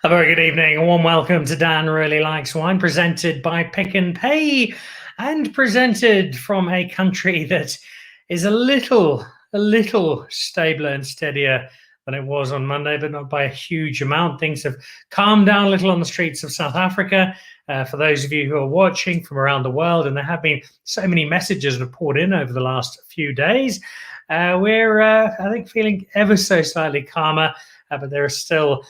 A very good evening. A warm welcome to Dan Really Likes Wine, presented by Pick n Pay and presented from a country that is a little stabler and steadier than it was on Monday, but not by a huge amount. Things have calmed down a little on the streets of South Africa. For those of you who are watching from around the world, and there have been so many messages that have poured in over the last few days, we're, I think, feeling ever so slightly calmer, but there is still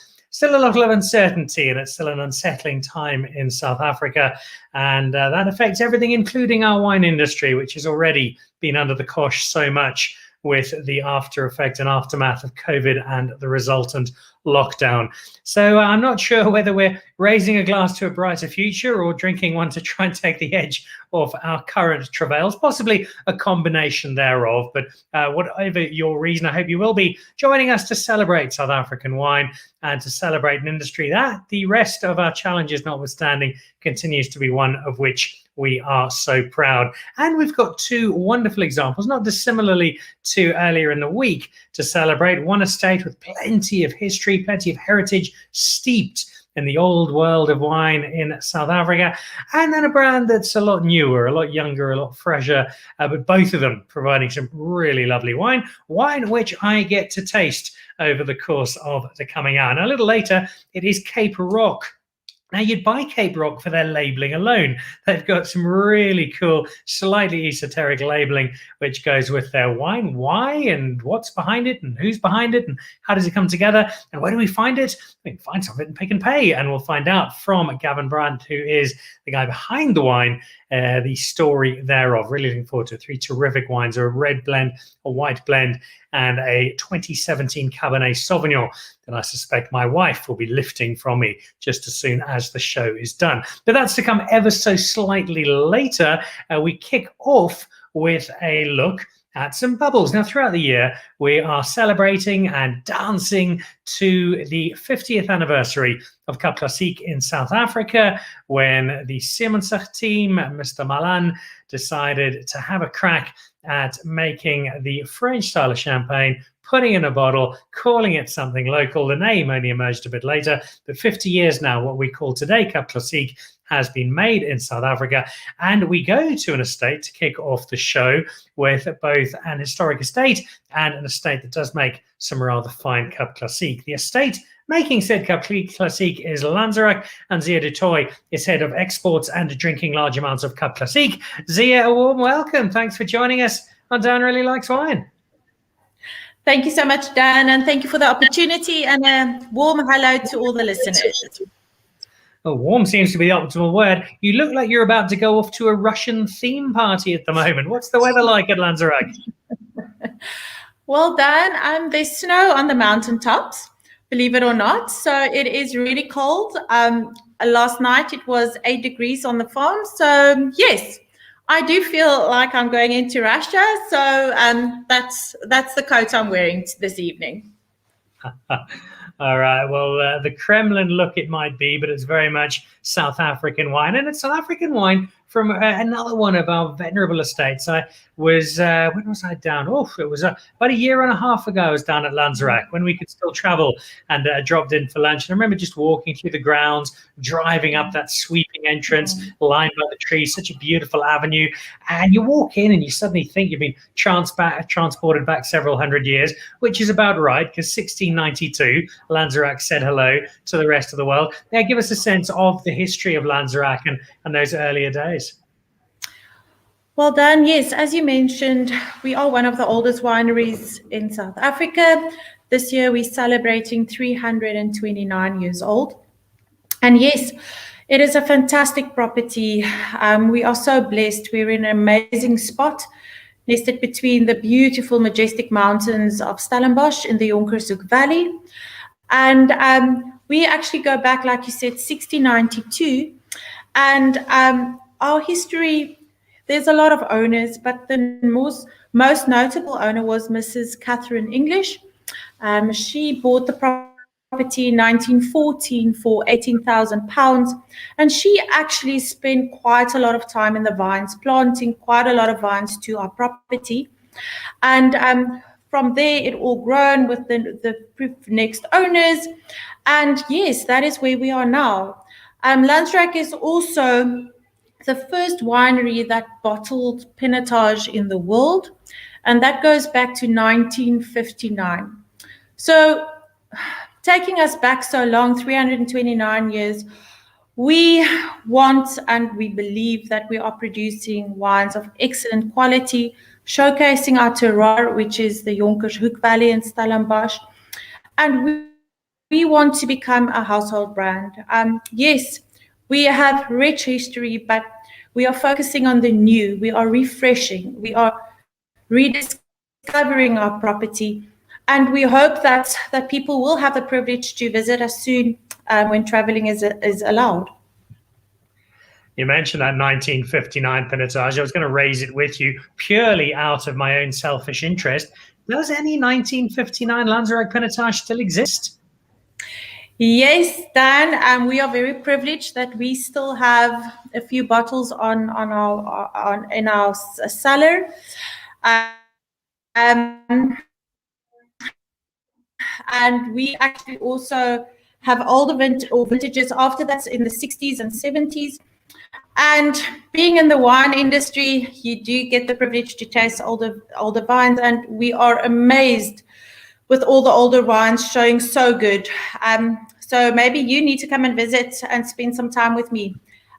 a lot of uncertainty, and it's still an unsettling time in South Africa, and that affects everything, including our wine industry, which has already been under the cosh so much with the after effect and aftermath of COVID and the resultant lockdown. So I'm not sure whether we're raising a glass to a brighter future or drinking one to try and take the edge off our current travails, possibly a combination thereof. But whatever your reason, I hope you will be joining us to celebrate South African wine and to celebrate an industry that, the rest of our challenges notwithstanding, continues to be one of which we are so proud. And we've got two wonderful examples, not dissimilarly to earlier in the week, to celebrate. One estate with plenty of history, plenty of heritage, steeped in the old world of wine in South Africa, and then a brand that's a lot newer, a lot younger, a lot fresher, but both of them providing some really lovely wine which I get to taste over the course of the coming hour. And a little later, it is Cape Rock. Now, you'd buy Cape Rock for their labeling alone. They've got some really cool, slightly esoteric labeling which goes with their wine. Why and what's behind it and who's behind it and how does it come together and where do we find it? We can find some of it in Pick n Pay, and we'll find out from Gavin Brand, who is the guy behind the wine, the story thereof. Really looking forward to it. Three terrific wines, a red blend, a white blend, and a 2017 Cabernet Sauvignon that I suspect my wife will be lifting from me just as soon as the show is done. But that's to come ever so slightly later. We kick off with a look at some bubbles. Now, throughout the year, we are celebrating and dancing to the 50th anniversary of Cap Classique in South Africa, when the Siemensach team, Mr. Malan, decided to have a crack at making the French style of champagne, putting in a bottle, calling it something local. The name only emerged a bit later, but 50 years now, what we call today Cap Classique has been made in South Africa. And we go to an estate to kick off the show with both an historic estate and an estate that does make some rather fine Cap Classique. The estate making said Cap Classique is Lanzerac, and Zia du Toit is head of exports and drinking large amounts of Cap Classique. Zia, a warm welcome. Thanks for joining us on Dan Really Likes Wine. Thank you so much, Dan, and thank you for the opportunity, and a warm hello to all the listeners. Oh, warm seems to be the optimal word. You look like you're about to go off to a Russian theme party at the moment. What's the weather like at Lanzerac? Well, Dan, there's snow on the mountaintops, believe it or not. So it is really cold. Last night it was 8 degrees on the farm. So yes, I do feel like I'm going into Russia. So that's the coat I'm wearing this evening. All right. Well, the Kremlin look it might be, but it's very much South African wine. And it's South African wine from another one of our venerable estates. I was, when was I down? Oh, it was about a year and a half ago. I was down at Lanzerac when we could still travel, and dropped in for lunch. And I remember just walking through the grounds, driving up that sweeping entrance lined by the trees, such a beautiful avenue. And you walk in and you suddenly think you've been transported back several hundred years, which is about right, because 1692, Lanzerac said hello to the rest of the world. Now, give us a sense of the history of Lanzerac and those earlier days. Well, Dan, yes, as you mentioned, we are one of the oldest wineries in South Africa. This year, we're celebrating 329 years old. And yes, it is a fantastic property. We are so blessed. We're in an amazing spot, nested between the beautiful, majestic mountains of Stellenbosch in the Jonkershoek Valley. And we actually go back, like you said, 1692. And our history, there's a lot of owners, but the most notable owner was Mrs. Catherine English. She bought the property in 1914 for £18,000, and she actually spent quite a lot of time in the vines, planting quite a lot of vines to our property. And from there, it all grown with the next owners. And yes, that is where we are now. Lanzerac is also the first winery that bottled Pinotage in the world, and that goes back to 1959. So taking us back so long, 329 years, we want and we believe that we are producing wines of excellent quality, showcasing our terroir, which is the Jonkershoek Valley in Stellenbosch. And we want to become a household brand. Yes, we have rich history, but we are focusing on the new. We are refreshing. We are rediscovering our property. And we hope that people will have the privilege to visit us soon when traveling is allowed. You mentioned that 1959 Pinotage. I was going to raise it with you purely out of my own selfish interest. Does any 1959 Lanzerac Pinotage still exist? Yes, Dan, we are very privileged that we still have a few bottles in our cellar. And we actually also have older vintages after that in the 60s and 70s. And being in the wine industry, you do get the privilege to taste older wines, and we are amazed with all the older wines showing so good. So maybe you need to come and visit and spend some time with me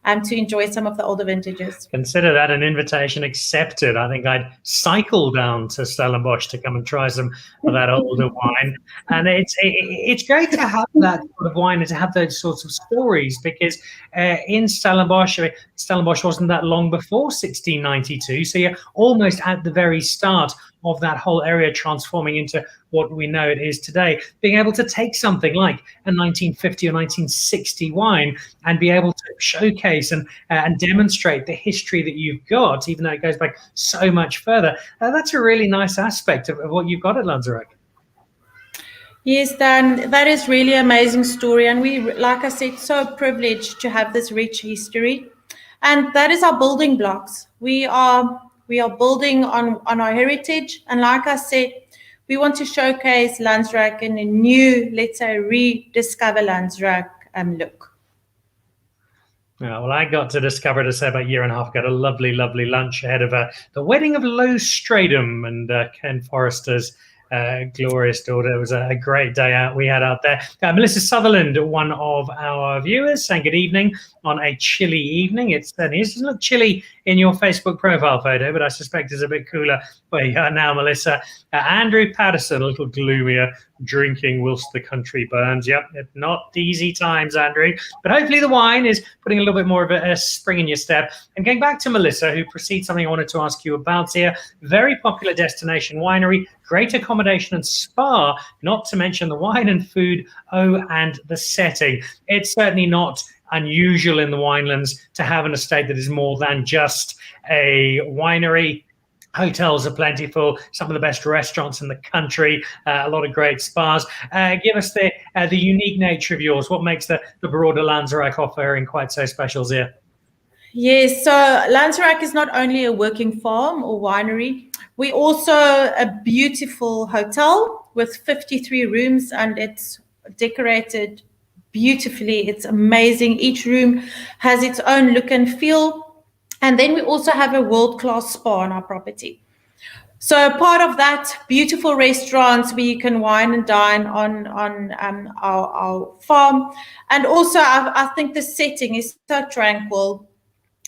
to enjoy some of the older vintages. Consider that an invitation accepted. I think I'd cycle down to Stellenbosch to come and try some of that older wine. And it's great to have that sort of wine and to have those sorts of stories, because in Stellenbosch, Stellenbosch wasn't that long before 1692. So you're almost at the very start of that whole area transforming into what we know it is today. Being able to take something like a 1950 or 1960 wine and be able to showcase and demonstrate the history that you've got, even though it goes back so much further, that's a really nice aspect of what you've got at Lanzerac. Yes, Dan, that is really an amazing story. And we, like I said, so privileged to have this rich history. And that is our building blocks. We are building on our heritage. And like I said, we want to showcase Lanzerac in a new, let's say, rediscover Lanzerac look. Yeah, well, I got to discover it, say, about a year and a half ago, a lovely, lovely lunch ahead of the wedding of Low Stradum and Ken Forrester's glorious daughter. It was a great day out we had out there. Melissa Sutherland, one of our viewers, saying good evening on a chilly evening. It doesn't look chilly in your Facebook profile photo, but I suspect it's a bit cooler where you are now, Melissa. Andrew Patterson, a little gloomier, drinking whilst the country burns. Yep, not easy times, Andrew. But hopefully the wine is putting a little bit more of a spring in your step. And going back to Melissa, who precedes something I wanted to ask you about here. Very popular destination winery, great accommodation and spa, not to mention the wine and food, and the setting. It's certainly not unusual in the winelands to have an estate that is more than just a winery. Hotels are plentiful, some of the best restaurants in the country, a lot of great spas. Give us the unique nature of yours. What makes the broader Lanzerac offering quite so special here? Yes, so Lanzerac is not only a working farm or winery, we also a beautiful hotel with 53 rooms, and it's decorated beautifully. It's amazing. Each room has its own look and feel. And then we also have a world-class spa on our property. So part of that, beautiful restaurants where you can wine and dine on our farm. And also, I think the setting is so tranquil.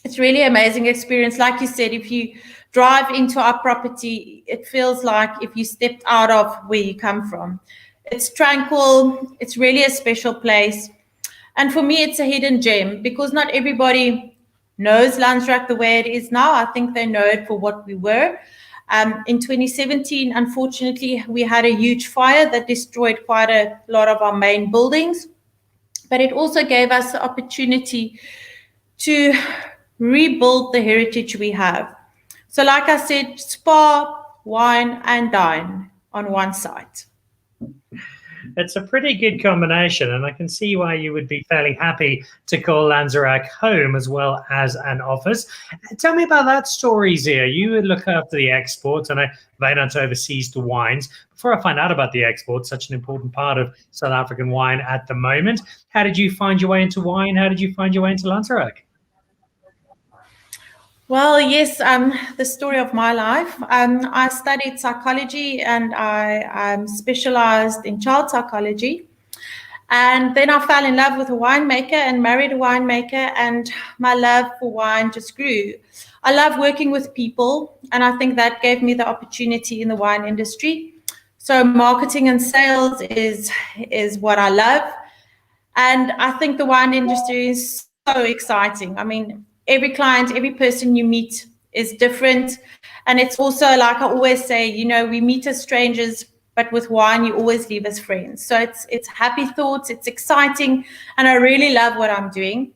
It's really an amazing experience. Like you said, if you drive into our property, it feels like if you stepped out of where you come from. It's tranquil. It's really a special place. And for me, it's a hidden gem because not everybody knows Lanzerac the way it is now. I think they know it for what we were. In 2017, unfortunately, we had a huge fire that destroyed quite a lot of our main buildings. But it also gave us the opportunity to rebuild the heritage we have. So like I said, spa, wine, and dine on one site. It's a pretty good combination, and I can see why you would be fairly happy to call Lanzerac home as well as an office. Tell me about that story, Zia. You look after the exports, and I not overseas the wines. Before I find out about the exports, such an important part of South African wine at the moment, how did you find your way into wine? How did you find your way into Lanzerac? Well, yes, the story of my life. I studied psychology and I specialized in child psychology. And then I fell in love with a winemaker and married a winemaker, and my love for wine just grew. I love working with people, and I think that gave me the opportunity in the wine industry. So marketing and sales is what I love. And I think the wine industry is so exciting. I mean, every client, every person you meet is different. And it's also, like I always say, you know, we meet as strangers, but with wine, you always leave as friends. So it's happy thoughts, it's exciting, and I really love what I'm doing.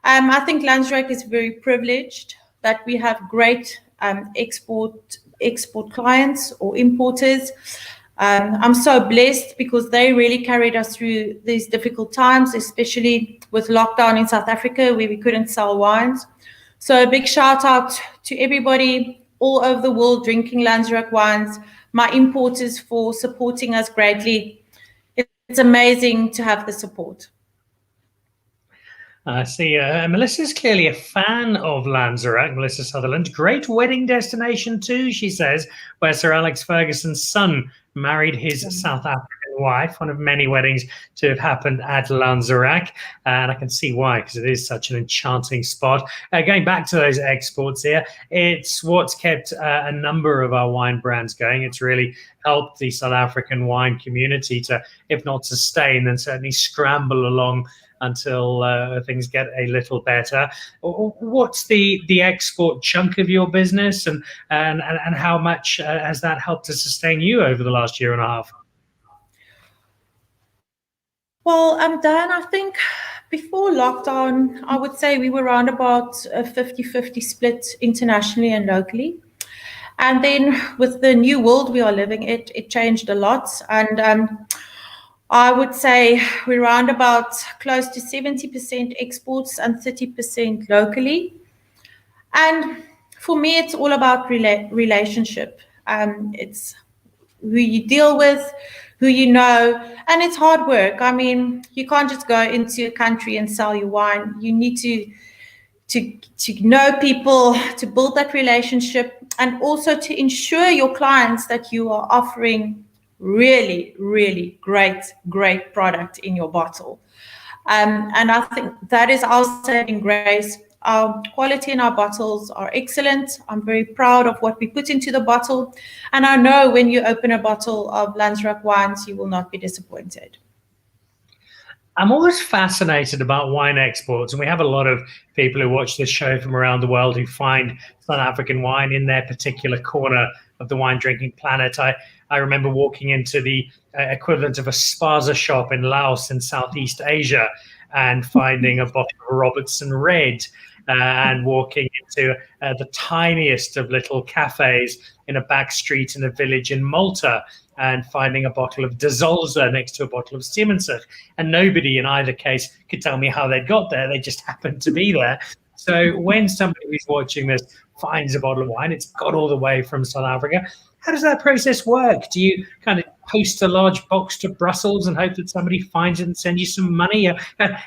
I think Lanzerac is very privileged that we have great export clients or importers. I'm so blessed because they really carried us through these difficult times, especially with lockdown in South Africa where we couldn't sell wines. So a big shout out to everybody all over the world drinking Lanzerac wines, my importers for supporting us greatly. It's amazing to have the support. I see. Melissa's clearly a fan of Lanzerac, Melissa Sutherland. Great wedding destination too, she says, where Sir Alex Ferguson's son married his South African wife, one of many weddings to have happened at Lanzerac. And I can see why, because it is such an enchanting spot. Going back to those exports here, it's what's kept a number of our wine brands going. It's really helped the South African wine community to, if not sustain, then certainly scramble along until things get a little better. What's the export chunk of your business, and how much has that helped to sustain you over the last year and a half? Well, Dan, I think before lockdown, I would say we were around about a 50-50 split internationally and locally. And then with the new world we are living, it changed a lot. And I would say we're around about close to 70% exports and 30% locally. And for me, it's all about relationship. It's who you deal with, who you know, and it's hard work. I mean, you can't just go into a country and sell your wine. You need to know people, to build that relationship, and also to ensure your clients that you are offering really, really great product in your bottle. And I think that is our saving grace. Our quality in our bottles are excellent. I'm very proud of what we put into the bottle. And I know when you open a bottle of Lanzerac wines, you will not be disappointed. I'm always fascinated about wine exports, and we have a lot of people who watch this show from around the world who find South African wine in their particular corner of the wine drinking planet. I remember walking into the equivalent of a spaza shop in Laos in Southeast Asia and finding a bottle of Robertson Red, and walking into the tiniest of little cafes in a back street in a village in Malta and finding a bottle of De Zolze next to a bottle of Siemensich. And nobody in either case could tell me how they got there. They just happened to be there. So when somebody who's watching this finds a bottle of wine, it's got all the way from South Africa. How does that process work? Do you kind of post a large box to Brussels and hope that somebody finds it and send you some money?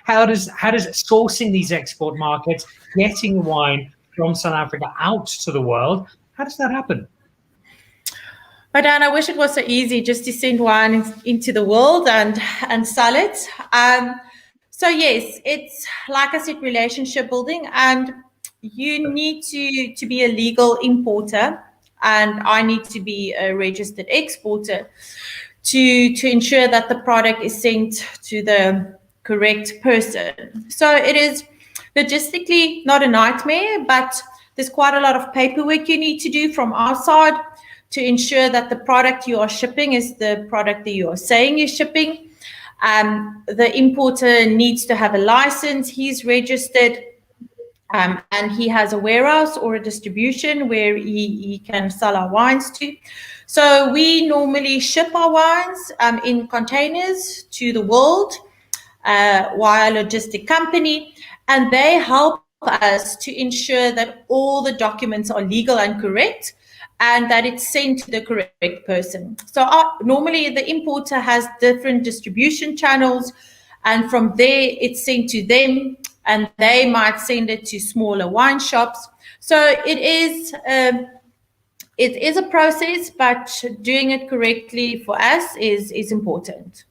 How does sourcing these export markets, getting wine from South Africa out to the world, how does that happen? But Dan, I wish it was so easy just to send wine into the world and sell it. So yes, it's, like I said, relationship building, and you need to be a legal importer, and I need to be a registered exporter to ensure that the product is sent to the correct person. So it is logistically not a nightmare, but there's quite a lot of paperwork you need to do from our side to ensure that the product you are shipping is the product that you are saying you're shipping. The importer needs to have a license, he's registered. And he has a warehouse or a distribution where he can sell our wines to. So we normally ship our wines in containers to the world via a logistic company, and they help us to ensure that all the documents are legal and correct, and that it's sent to the correct person. So normally the importer has different distribution channels, and from there it's sent to them, and they might send it to smaller wine shops. So it is a process, but doing it correctly for us is important.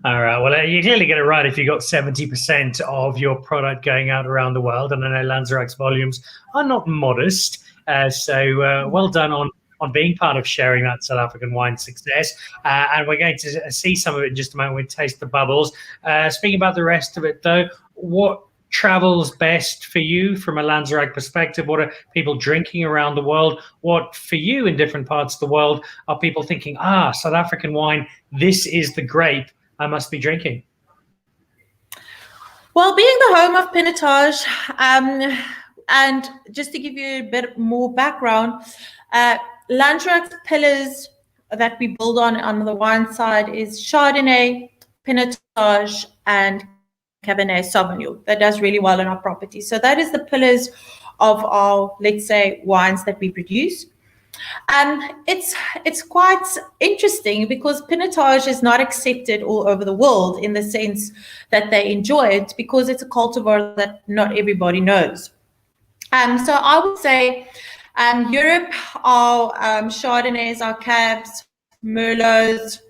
All right. Well, you clearly get it right if you got 70% of your product going out around the world. And I know Lanzerac's volumes are not modest. So well done on being part of sharing that South African wine success. And we're going to see some of it in just a moment. We taste the bubbles. Speaking about the rest of it, though, what travels best for you from a Lanzerac perspective? What are people drinking around the world? What for you in different parts of the world are people thinking, South African wine, this is the grape I must be drinking? Well, being the home of Pinotage, and just to give you a bit more background, Lanzerac's pillars that we build on the wine side is Chardonnay, Pinotage, and Cabernet Sauvignon. That does really well on our property. So that is the pillars of our, let's say, wines that we produce. It's quite interesting because Pinotage is not accepted all over the world in the sense that they enjoy it, because it's a cultivar that not everybody knows. So I would say Europe, our Chardonnays, our Cabs, Merlots,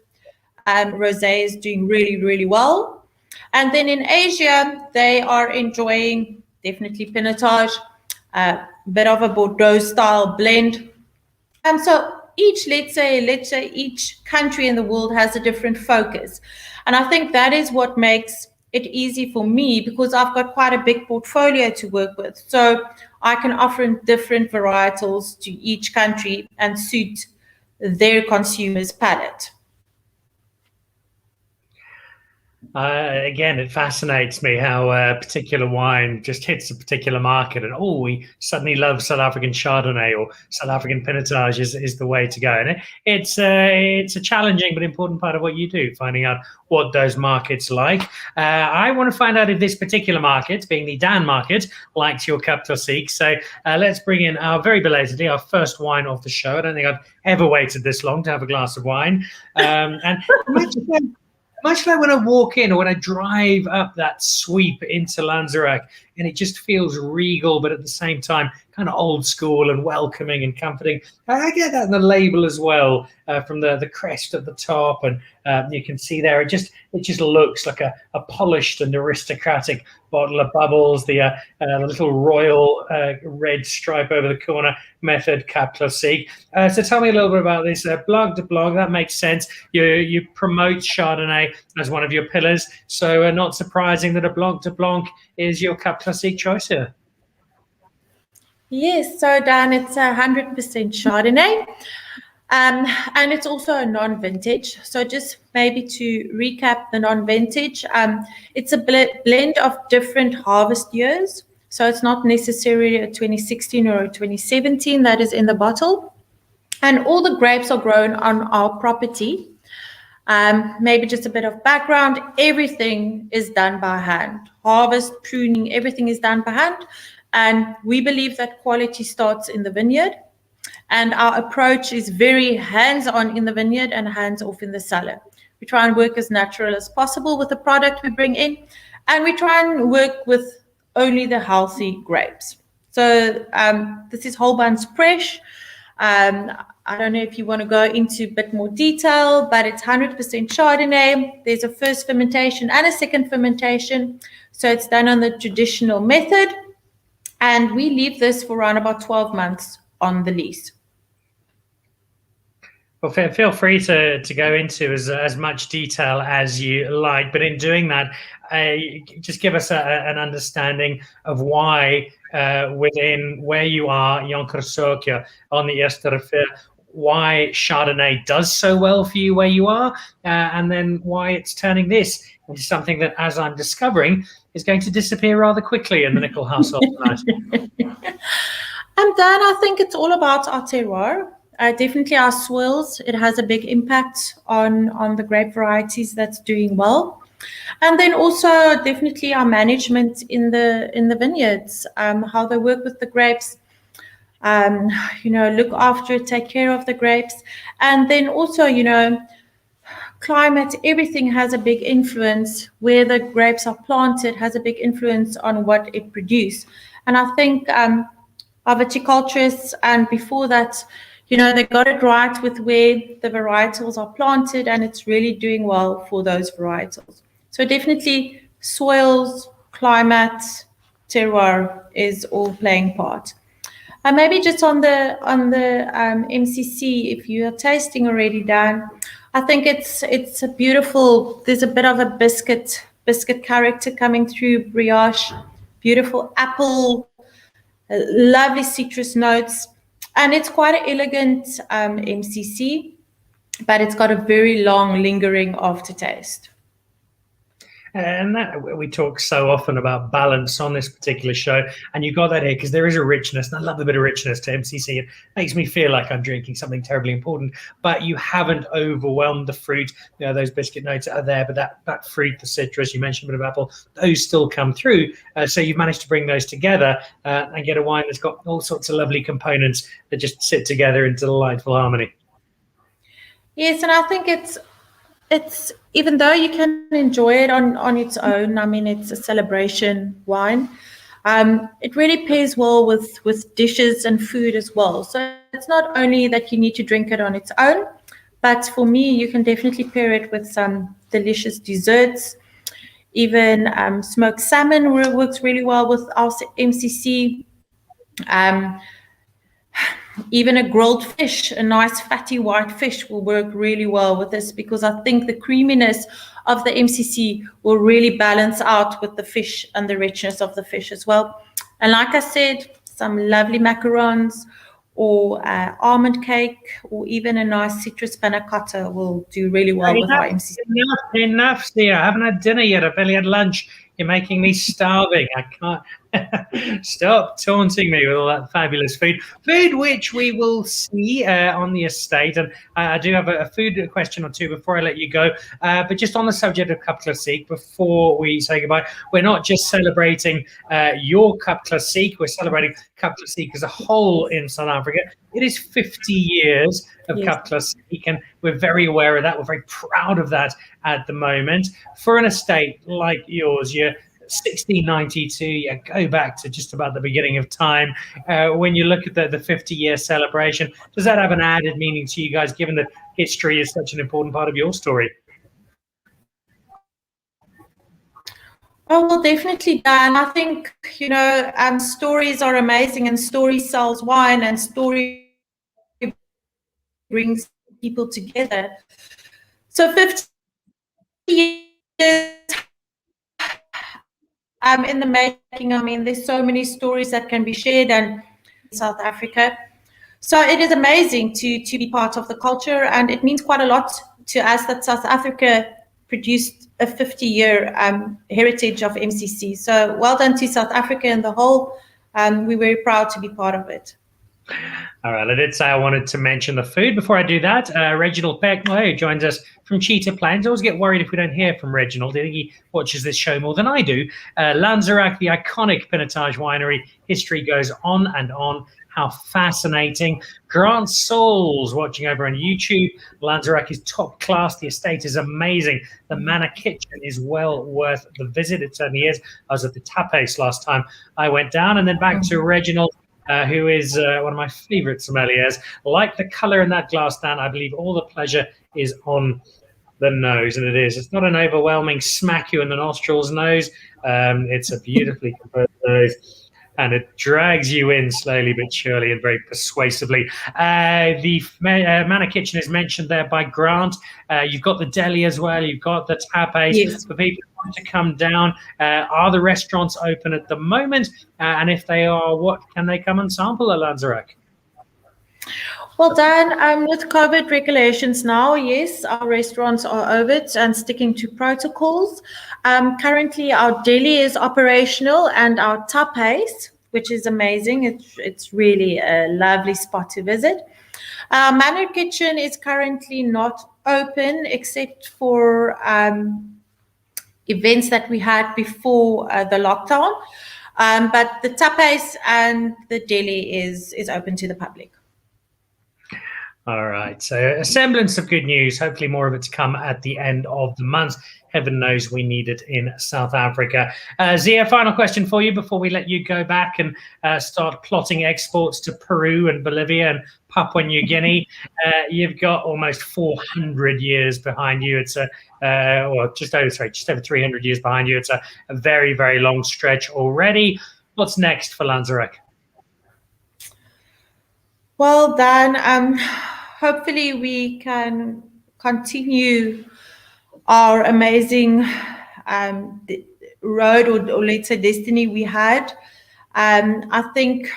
Rosés doing really, really well. And then in Asia, they are enjoying definitely Pinotage, a bit of a Bordeaux style blend. So let's say each country in the world has a different focus. And I think that is what makes it easy for me, because I've got quite a big portfolio to work with. So I can offer different varietals to each country and suit their consumer's palate. Again, it fascinates me how a particular wine just hits a particular market, and we suddenly love South African Chardonnay or South African Pinotage is the way to go. And it's a challenging but important part of what you do, finding out what those markets like. I want to find out if this particular market, being the Dan market, likes your Cap Classique. So let's bring in our very belatedly our first wine of the show. I don't think I've ever waited this long to have a glass of wine. And much like when I walk in or when I drive up that sweep into Lanzerac, and it just feels regal, but at the same time kind of old school and welcoming and comforting. I get that in the label as well, from the crest at the top, and you can see there it just looks like a polished and aristocratic bottle of bubbles. The little royal red stripe over the corner, method Cap Classique. So tell me a little bit about this. Blanc de Blanc, that makes sense. You promote Chardonnay as one of your pillars, so not surprising that a Blanc de Blanc is your Cap Classique choice here. Yes, so Dan, it's 100% Chardonnay, and it's also a non-vintage. So just maybe to recap the non-vintage, it's a blend of different harvest years. So it's not necessarily a 2016 or a 2017 that is in the bottle. And all the grapes are grown on our property. Maybe just a bit of background, everything is done by hand. Harvest, pruning, everything is done by hand. And we believe that quality starts in the vineyard. And our approach is very hands-on in the vineyard and hands-off in the cellar. We try and work as natural as possible with the product we bring in. And we try and work with only the healthy grapes. So this is whole bunch fresh. I don't know if you want to go into a bit more detail, but it's 100% Chardonnay. There's a first fermentation and a second fermentation. So it's done on the traditional method. And we leave this for around about 12 months on the lease. Well, feel free to go into as much detail as you like. But in doing that, just give us an understanding of why within where you are, Jonkershoekje, on the Eerste Rivier, why Chardonnay does so well for you where you are, and then why it's turning this into something that, as I'm discovering, is going to disappear rather quickly in the Nickel household tonight. And Dan, I think it's all about our terroir. Definitely our soils. It has a big impact on the grape varieties that's doing well. And then also definitely our management in the vineyards, how they work with the grapes, look after it, take care of the grapes. And then also, climate, everything has a big influence. Where the grapes are planted has a big influence on what it produces. And I think our viticulturists, and before that, they got it right with where the varietals are planted, and it's really doing well for those varietals. So definitely soils, climate, terroir is all playing part. And maybe just on the MCC, if you are tasting already, Dan, I think it's a beautiful. There's a bit of a biscuit character coming through, brioche, beautiful apple, lovely citrus notes, and it's quite an elegant MCC, but it's got a very long lingering aftertaste. And that we talk so often about balance on this particular show, and you got that here because there is a richness, and I love a bit of richness to MCC. It makes me feel like I'm drinking something terribly important, but you haven't overwhelmed the fruit. Those biscuit notes are there, but that fruit, the citrus, you mentioned a bit of apple, those still come through. So you've managed to bring those together and get a wine that's got all sorts of lovely components that just sit together into delightful harmony. Yes, and I think it's even though you can enjoy it on its own, I mean, it's a celebration wine. It really pairs well with dishes and food as well. So it's not only that you need to drink it on its own, but for me, you can definitely pair it with some delicious desserts. Even smoked salmon works really well with our MCC. Even a grilled fish, a nice fatty white fish will work really well with this, because I think the creaminess of the MCC will really balance out with the fish and the richness of the fish as well. And like I said, some lovely macarons or almond cake, or even a nice citrus panna cotta will do really well with our MCC. Enough, dear. I haven't had dinner yet. I've barely had lunch. You're making me starving. I can't. Stop taunting me with all that fabulous food which we will see on the estate. And I do have a food question or two before I let you go, but just on the subject of Cap Classique, before we say goodbye, we're not just celebrating your Cap Classique, we're celebrating Cap Classique as a whole in South Africa. It is 50 years of Cap Classique, and we're very aware of that. We're very proud of that at the moment. For an estate like yours, you're 1692, you go back to just about the beginning of time. When you look at the 50-year celebration, does that have an added meaning to you guys, given that history is such an important part of your story? Oh, well, definitely, Dan. I think, stories are amazing, and story sells wine, and story brings people together. So 50 years in the making. I mean, there's so many stories that can be shared in South Africa. So it is amazing to be part of the culture, and it means quite a lot to us that South Africa produced a 50-year heritage of MCC. So well done to South Africa and the whole. We're very proud to be part of it. All right, I did say I wanted to mention the food. Before I do that, Reginald Peckmore, who joins us from Cheetah Plains. I always get worried if we don't hear from Reginald. I think he watches this show more than I do. Lanzerac, the iconic Pinotage winery. History goes on and on. How fascinating. Grant Sauls watching over on YouTube. Lanzerac is top class. The estate is amazing. The Manor Kitchen is well worth the visit. It certainly is. I was at the Tapas last time I went down. And then back to Reginald, who is one of my favorite sommeliers. Like the color in that glass, Dan, I believe all the pleasure is on the nose, and it is. It's not an overwhelming smack you in the nostrils nose. It's a beautifully composed nose, and it drags you in slowly but surely and very persuasively. The Manor Kitchen is mentioned there by Grant. You've got the deli as well. You've got the tapas. Yes. For people who want to come down, are the restaurants open at the moment? And if they are, what can they come and sample at Lanzerac? Well, Dan, with COVID regulations now, yes, our restaurants are over and sticking to protocols. Currently, our deli is operational and our tapas, which is amazing. It's really a lovely spot to visit. Our Manor Kitchen is currently not open except for events that we had before the lockdown. But the tapas and the deli is open to the public. All right. So a semblance of good news. Hopefully more of it to come at the end of the month. Heaven knows we need it in South Africa. Zia, final question for you before we let you go back and start plotting exports to Peru and Bolivia and Papua New Guinea. You've got almost 400 years behind you. It's just over 300 years behind you. It's a very, very long stretch already. What's next for Lanzerac? Well, Dan, hopefully we can continue our amazing road or let's say destiny we had. I think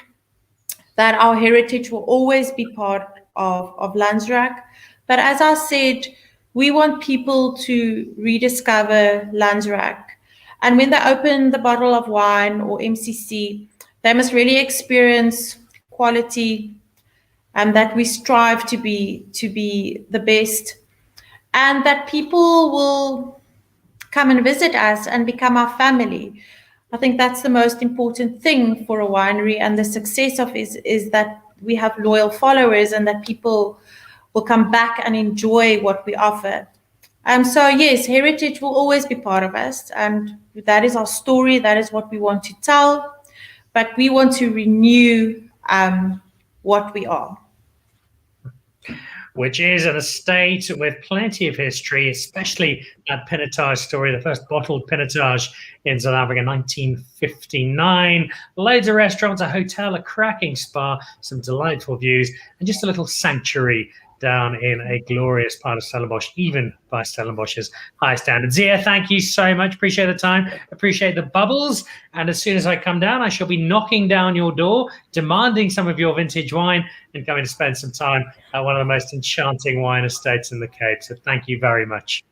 that our heritage will always be part of Lanzerac. But as I said, we want people to rediscover Lanzerac. And when they open the bottle of wine or MCC, they must really experience quality and that we strive to be the best, and that people will come and visit us and become our family. I think that's the most important thing for a winery, and the success of is that we have loyal followers and that people will come back and enjoy what we offer. So yes, heritage will always be part of us, and that is our story. That is what we want to tell, but we want to renew what we are. Which is an estate with plenty of history, especially that Pinotage story, the first bottled Pinotage in South Africa, 1959. Loads of restaurants, a hotel, a cracking spa, some delightful views, and just a little sanctuary down in a glorious part of Stellenbosch, even by Stellenbosch's high standards. Zia, thank you so much. Appreciate the time. Appreciate the bubbles. And as soon as I come down, I shall be knocking down your door, demanding some of your vintage wine, and coming to spend some time at one of the most enchanting wine estates in the Cape. So thank you very much.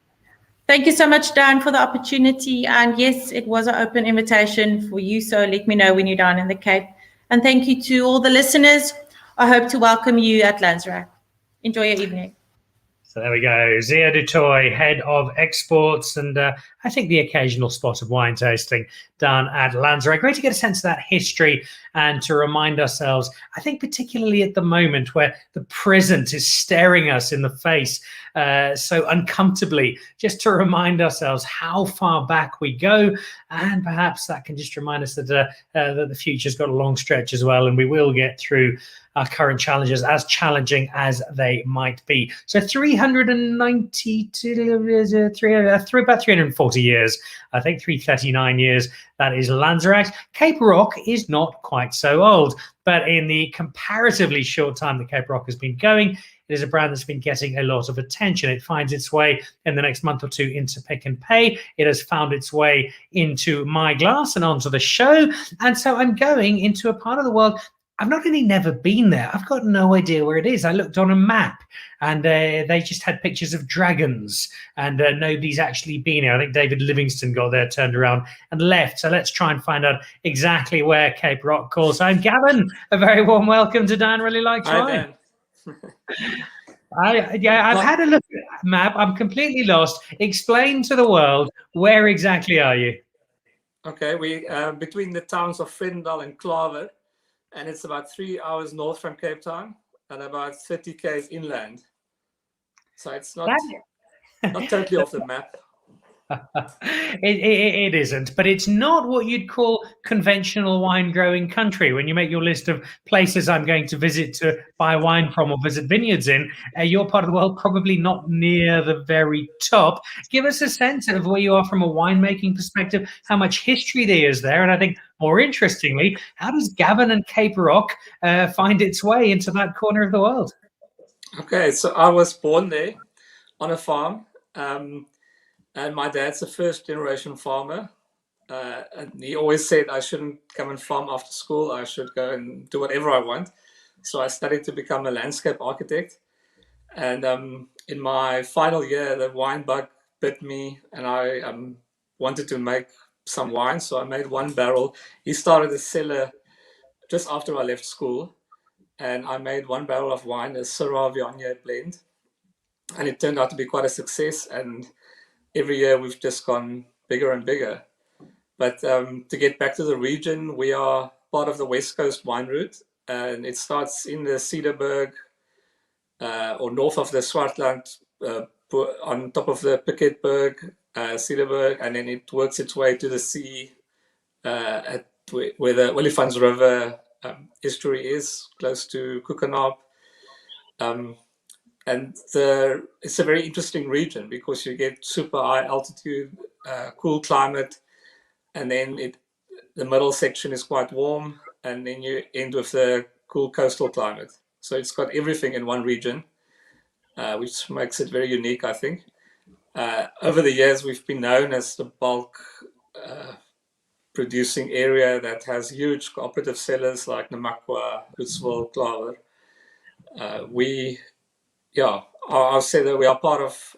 Thank you so much, Dan, for the opportunity. And yes, it was an open invitation for you. So let me know when you're down in the Cape. And thank you to all the listeners. I hope to welcome you at Lanzerac. Enjoy your evening. So there we go. Zia du Toit, head of exports, and I think the occasional spot of wine tasting down at Lanzerac. Great to get a sense of that history and to remind ourselves, I think particularly at the moment where the present is staring us in the face so uncomfortably, just to remind ourselves how far back we go. And perhaps that can just remind us that the future's got a long stretch as well, and we will get through our current challenges, as challenging as they might be. So about 340 years, I think 339 years, that is Lanzerac. Cape Rock is not quite so old, but in the comparatively short time that Cape Rock has been going, it is a brand that's been getting a lot of attention. It finds its way in the next month or two into Pick n Pay. It has found its way into My Glass and onto the show. And so I'm going into a part of the world I've not only never been there, I've got no idea where it is. I looked on a map and they just had pictures of dragons and nobody's actually been here. I think David Livingston got there, turned around and left. So let's try and find out exactly where Cape Rock calls home. Gavin, a very warm welcome to Dan Really Likes Wine. I've had a look at that map. I'm completely lost. Explain to the world, where exactly are you? Okay, we between the towns of Vredendal and Klaver. And it's about 3 hours north from Cape Town and about 30 km inland. So it's not totally off the map. It isn't, but it's not what you'd call conventional wine growing country. When you make your list of places I'm going to visit to buy wine from or visit vineyards in, your part of the world probably not near the very top. Give us a sense of where you are from a winemaking perspective, how much history there is there, and I think more interestingly, how does Gavin and Cape Rock find its way into that corner of the world? Okay, so I was born there on a farm. And my dad's a first-generation farmer. And he always said I shouldn't come and farm after school. I should go and do whatever I want. So I studied to become a landscape architect. And in my final year, the wine bug bit me, and I wanted to make some wine. So I made one barrel. He started a cellar just after I left school, and I made one barrel of wine, a Syrah Viognier blend, and it turned out to be quite a success. And every year we've just gone bigger and bigger. But to get back to the region, we are part of the West Coast wine route, and it starts in the Cederberg or north of the Swartland, on top of the Piketberg, Cederberg, and then it works its way to the sea at where the Olifants River estuary is, close to Kukenhof. And it's a very interesting region because you get super high altitude, cool climate, and then the middle section is quite warm, and then you end with the cool coastal climate. So it's got everything in one region, which makes it very unique, I think. Over the years, we've been known as the bulk producing area that has huge cooperative cellars like Namakwa, Hutsville, Klaver. I'll say that we are part of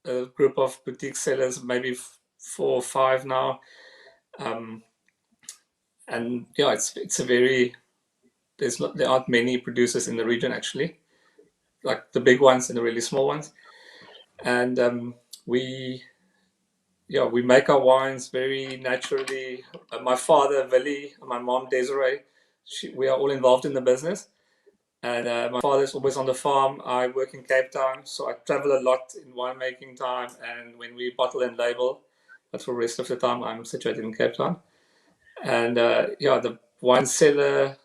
a group of boutique sellers, maybe 4 or 5 now. And yeah, it's a very, there aren't many producers in the region actually, like the big ones and the really small ones. And we make our wines very naturally. My father Willie, my mom Desiree, we are all involved in the business. And my father's always on the farm. I work in Cape Town, so I travel a lot in winemaking time and when we bottle and label. But for the rest of the time, I'm situated in Cape Town. And the wine cellar,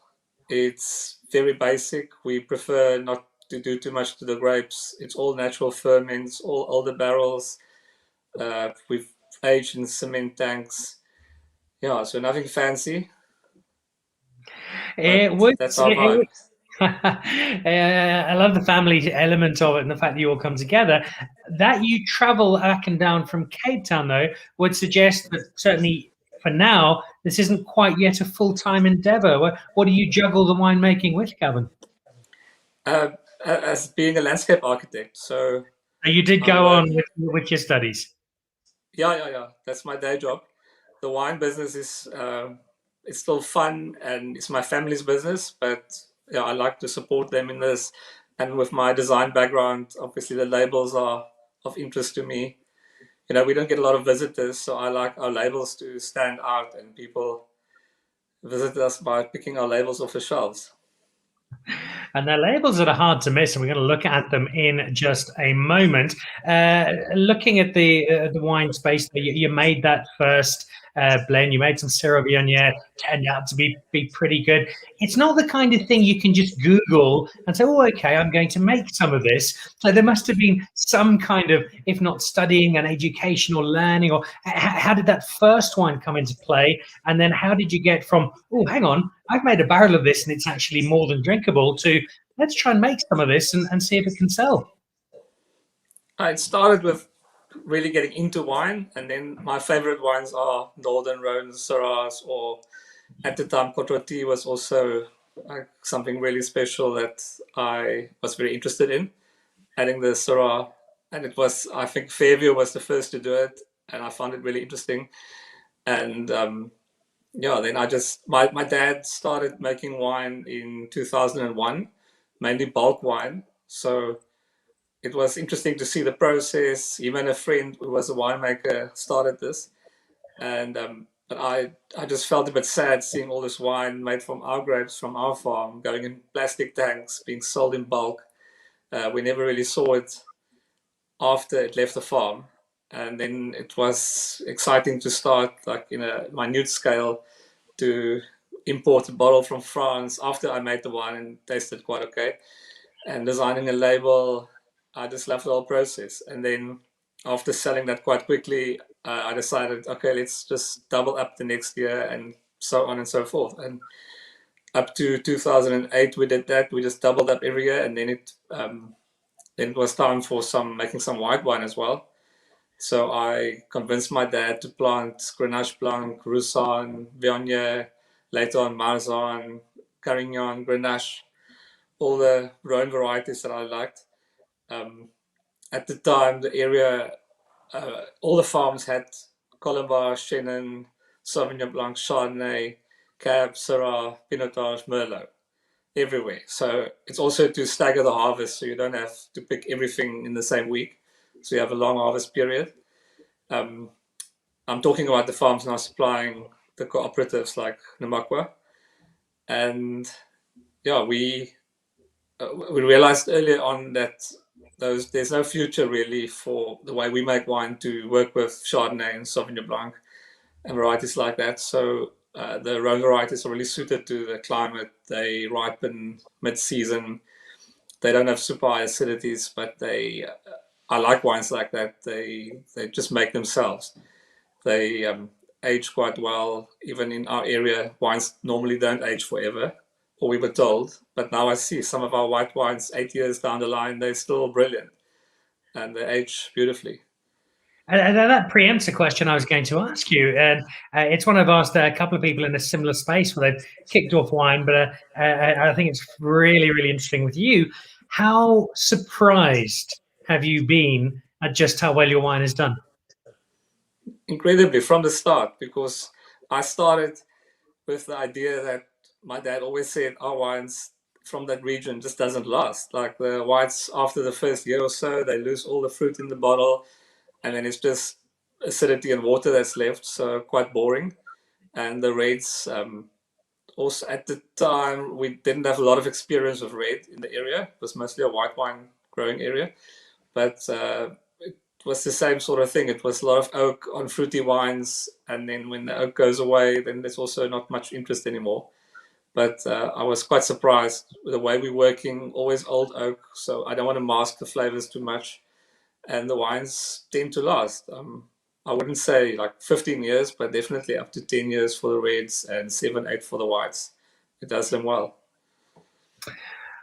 it's very basic. We prefer not to do too much to the grapes. It's all natural ferments, all older barrels. We've aged in cement tanks. Yeah, so nothing fancy. That's our vibe. I love the family element of it and the fact that you all come together. That you travel up and down from Cape Town, though, would suggest that certainly for now, this isn't quite yet a full-time endeavor. What do you juggle the winemaking with, Gavin? As being a landscape architect. So you did go on with your studies. Yeah. That's my day job. The wine business is it's still fun and it's my family's business, but yeah, I like to support them in this. And with my design background, obviously the labels are of interest to me. You know, we don't get a lot of visitors, so I like our labels to stand out and people visit us by picking our labels off the shelves. And they're labels that are hard to miss, and we're going to look at them in just a moment. Looking at the wine space, you made that first blend. You made some Syrah Viognier, turned out to be pretty good. It's not the kind of thing you can just Google and say, oh, okay, I'm going to make some of this. So there must have been some kind of, if not studying and education or learning, or how did that first wine come into play? And then how did you get from, oh, hang on, I've made a barrel of this and it's actually more than drinkable, to let's try and make some of this and see if it can sell? It started with really getting into wine, and then my favorite wines are Northern Rhone Syrahs, or at the time Cotroti was also something really special that I was very interested in, adding the Syrah. And it was, I think Fairview was the first to do it, and I found it really interesting. And then my dad started making wine in 2001, mainly bulk wine. So it was interesting to see the process. Even a friend who was a winemaker started this. And but I just felt a bit sad seeing all this wine made from our grapes, from our farm, going in plastic tanks, being sold in bulk. We never really saw it after it left the farm. And then it was exciting to start, like in a minute scale, to import a bottle from France after I made the wine and tasted quite okay. And designing a label, I just loved the whole process. And then after selling that quite quickly, I decided, okay, let's just double up the next year, and so on and so forth. And up to 2008, we did that. We just doubled up every year, and then it was time for making some white wine as well. So I convinced my dad to plant Grenache Blanc, Roussanne, Viognier, later on Marsanne, Carignan, Grenache. all the Rhone varieties that I liked. At the time, the area, all the farms had Colombage, Chenin, Sauvignon Blanc, Chardonnay, Cab, Syrah, Pinotage, Merlot, everywhere. So it's also to stagger the harvest, so you don't have to pick everything in the same week. So you have a long harvest period. I'm talking about the farms now supplying the cooperatives like Namakwa. And yeah, we realized earlier on that there's no future really for the way we make wine to work with Chardonnay and Sauvignon Blanc and varieties like that. So the Rhone varieties are really suited to the climate. They ripen mid-season. They don't have super high acidities, but I like wines like that. They just make themselves. They age quite well. Even in our area, wines normally don't age forever, or we were told. But now I see some of our white wines 8 years down the line, they're still brilliant, and they age beautifully. And that preempts a question I was going to ask you. And it's one I've asked a couple of people in a similar space where they've kicked off wine, but I think it's really, really interesting with you. How surprised have you been at just how well your wine is done? Incredibly, from the start, because I started with the idea that my dad always said our wines from that region just doesn't last. Like the whites, after the first year or so, they lose all the fruit in the bottle, and then it's just acidity and water that's left, so quite boring. And the reds, also at the time, we didn't have a lot of experience with red in the area. It was mostly a white wine growing area, but it was the same sort of thing. It was a lot of oak on fruity wines, and then when the oak goes away, then there's also not much interest anymore. But I was quite surprised with the way we're working, always old oak, so I don't want to mask the flavors too much, and the wines tend to last. I wouldn't say like 15 years, but definitely up to 10 years for the reds and 7, 8 for the whites. It does them well.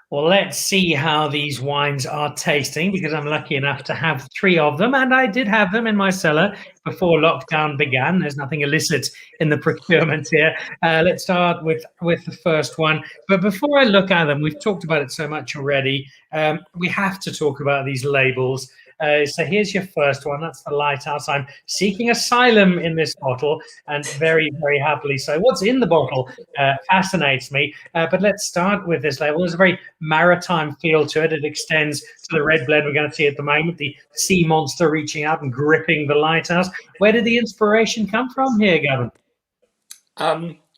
Well, let's see how these wines are tasting, because I'm lucky enough to have 3 of them, and I did have them in my cellar before lockdown began. There's nothing illicit in the procurement here. Let's start with the first one. But before I look at them, we've talked about it so much already. We have to talk about these labels. So here's your first one. That's the Lighthouse. I'm seeking asylum in this bottle, and very, very happily so. What's in the bottle fascinates me. But let's start with this label. There's a very maritime feel to it. It extends to the red blend we're going to see at the moment, the sea monster reaching out and gripping the lighthouse. Where did the inspiration come from here, Gavin?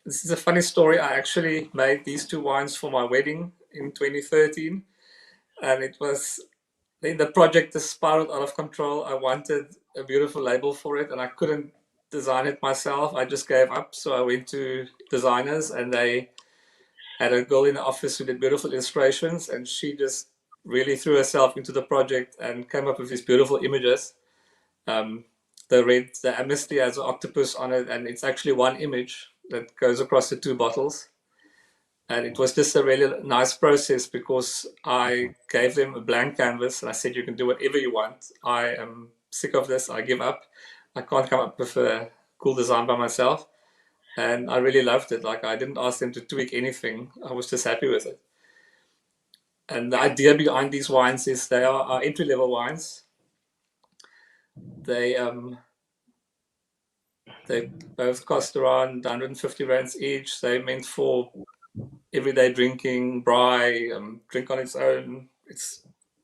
This is a funny story. I actually made these 2 wines for my wedding in 2013, and it was then the project just spiraled out of control. I wanted a beautiful label for it, and I couldn't design it myself. I just gave up. So I went to designers, and they had a girl in the office who did beautiful illustrations, and she just really threw herself into the project and came up with these beautiful images. The Amnesty has an octopus on it, and it's actually one image that goes across the 2 bottles. And it was just a really nice process, because I gave them a blank canvas and I said, you can do whatever you want. I am sick of this. I give up. I can't come up with a cool design by myself. And I really loved it. Like, I didn't ask them to tweak anything. I was just happy with it. And the idea behind these wines is they are entry-level wines. They both cost around 150 rands each. They're meant for everyday drinking, braai, drink on its own.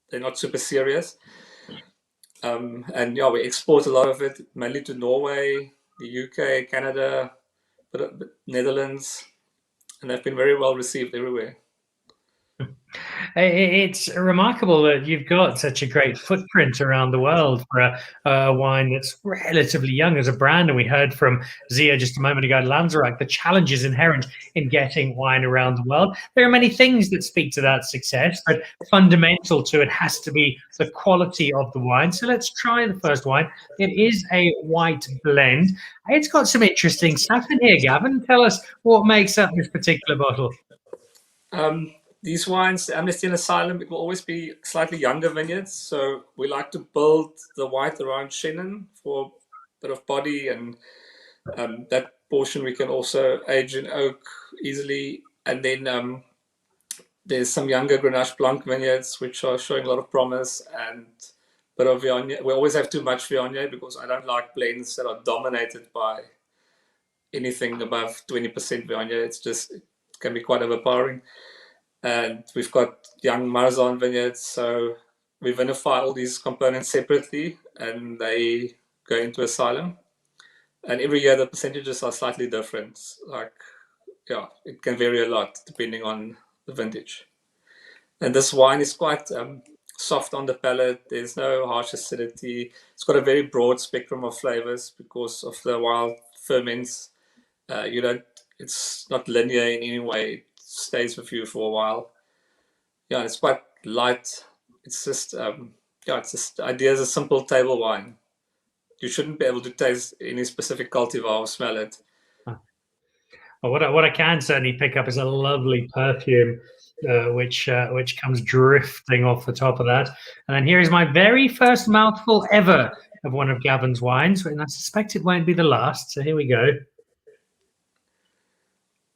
They're not super serious. And yeah, we export a lot of it, mainly to Norway, the UK, Canada, but Netherlands, and they've been very well received everywhere. It's remarkable that you've got such a great footprint around the world for a wine that's relatively young as a brand. And we heard from Zia just a moment ago at Lanzerac, the challenges inherent in getting wine around the world. There are many things that speak to that success, but fundamental to it has to be the quality of the wine. So let's try the first wine. It is a white blend. It's got some interesting stuff in here, Gavin. Tell us what makes up this particular bottle. These wines, the Amnesty and Asylum, it will always be slightly younger vineyards. So we like to build the white around Chenin for a bit of body, and that portion we can also age in oak easily. And then there's some younger Grenache Blanc vineyards which are showing a lot of promise, and a bit of Viognier. We always have too much Viognier because I don't like blends that are dominated by anything above 20% Viognier. It can be quite overpowering. And we've got young Marzahn vineyards, so we vinify all these components separately, and they go into asylum. And every year the percentages are slightly different. Like, yeah, it can vary a lot depending on the vintage. And this wine is quite soft on the palate. There's no harsh acidity. It's got a very broad spectrum of flavors because of the wild ferments. It's not linear in any way. It stays with you for a while. Yeah, it's quite light. It's just idea is a simple table wine. You shouldn't be able to taste any specific cultivar or smell it. Well, what I can certainly pick up is a lovely perfume, which comes drifting off the top of that. And then here is my very first mouthful ever of one of Gavin's wines, and I suspect it won't be the last. So here we go.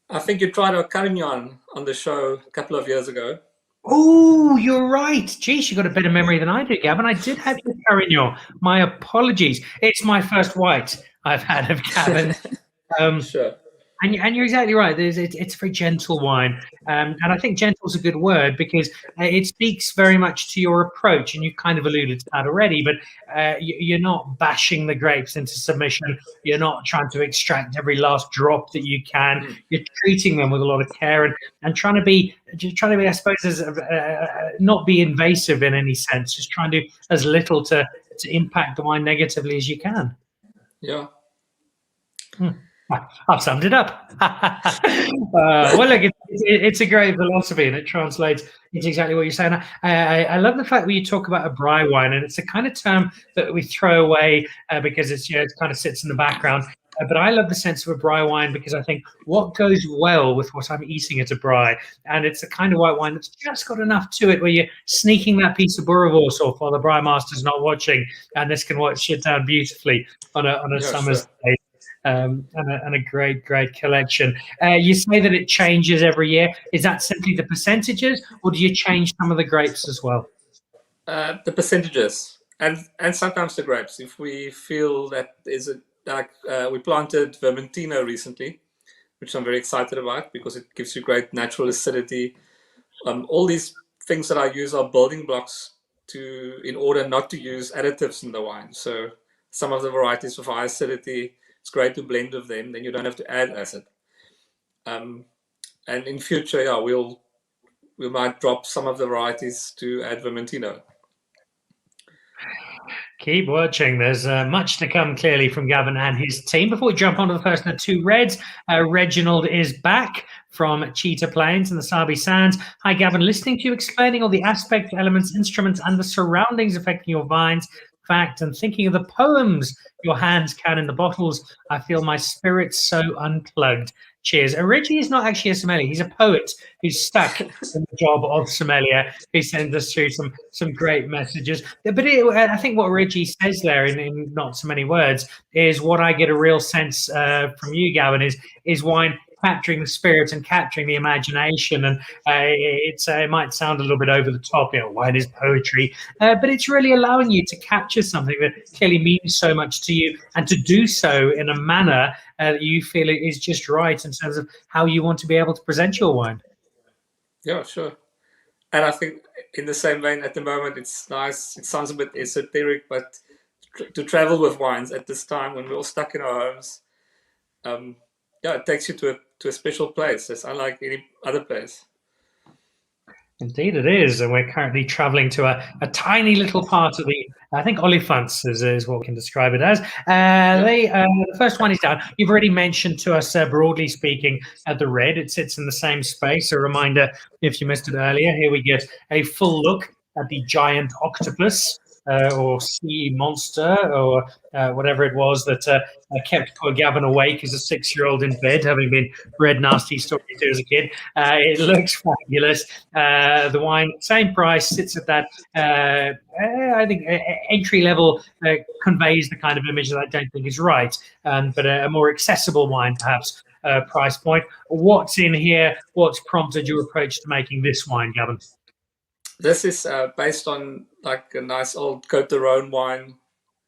I think you tried a Carignan on the show a couple of years ago. Oh, you're right. Geez, you got a better memory than I do, Gavin. I did have your Carignan. My apologies. It's my first white I've had of Gavin. Sure. And you're exactly right. It's a very gentle wine, and I think gentle is a good word because it speaks very much to your approach, and you've kind of alluded to that already. But you're not bashing the grapes into submission. You're not trying to extract every last drop that you can. You're treating them with a lot of care and trying to be, I suppose, not be invasive in any sense. Just trying to do as little to impact the wine negatively as you can. Yeah. I've summed it up. Well, look, it's a great philosophy, and it translates into exactly what you're saying. I love the fact that you talk about a bry wine, and it's a kind of term that we throw away because it kind of sits in the background. But I love the sense of a bry wine because I think what goes well with what I'm eating at a bry, and it's a kind of white wine that's just got enough to it where you're sneaking that piece of boerewors off while the bry master's not watching, and this can watch it down beautifully on a summer's day. And a great collection. You say that it changes every year. Is that simply the percentages, or do you change some of the grapes as well? The percentages and sometimes the grapes. If we feel that we planted Vermentino recently, which I'm very excited about because it gives you great natural acidity. All these things that I use are building blocks in order not to use additives in the wine. So some of the varieties with high acidity, it's great to blend with them. Then you don't have to add acid. And in future, we might drop some of the varieties to add Vermentino. Keep watching. There's much to come clearly from Gavin and his team. Before we jump onto the first of the two reds, Reginald is back from Cheetah Plains and the Sabi Sands. Hi, Gavin. Listening to you explaining all the aspects, elements, instruments, and the surroundings affecting your vines, fact, and thinking of the poems your hands can in the bottles, I feel my spirit so unplugged. Cheers. Reggie is not actually a sommelier. He's a poet who's stuck in the job of sommelier. He sends us through some great messages. But I think what Reggie says there in not so many words is what I get a real sense from you, Gavin, is wine capturing the spirit and capturing the imagination. And it might sound a little bit over the top, wine is poetry, but it's really allowing you to capture something that clearly means so much to you and to do so in a manner that you feel is just right in terms of how you want to be able to present your wine. Yeah, sure. And I think in the same vein at the moment, it's nice. It sounds a bit esoteric, but to travel with wines at this time when we're all stuck in our homes, it takes you to a special place. It's unlike any other place. Indeed it is, and we're currently traveling to a tiny little part of I think Olifants is what we can describe it as. The first one is down. You've already mentioned to us, broadly speaking, the red. It sits in the same space. A reminder, if you missed it earlier, here we get a full look at the giant octopus. Or sea monster, or whatever it was that kept poor Gavin awake as a 6-year-old in bed, having been read nasty stories to as a kid. It looks fabulous. The wine, same price, sits at that, I think, entry level, conveys the kind of image that I don't think is right, but a more accessible wine, perhaps, price point. What's in here? What's prompted your approach to making this wine, Gavin? This is based on like a nice old Côte d'Rhône wine,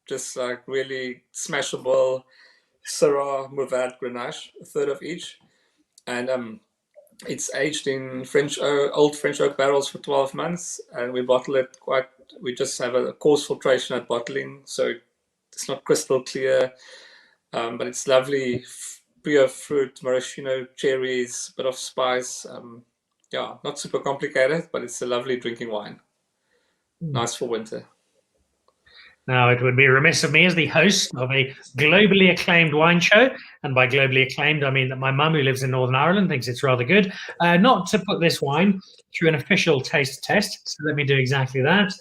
just like really smashable Syrah, Mourvèdre, Grenache, a third of each, and it's aged in old French oak barrels for 12 months, and we bottle it we just have a coarse filtration at bottling, so it's not crystal clear, but it's lovely, pure fruit, maraschino, cherries, bit of spice. Yeah, not super complicated, but it's a lovely drinking wine. Nice for winter. Now, it would be remiss of me as the host of a globally acclaimed wine show, and by globally acclaimed, I mean that my mum, who lives in Northern Ireland, thinks it's rather good, not to put this wine through an official taste test. So let me do exactly that.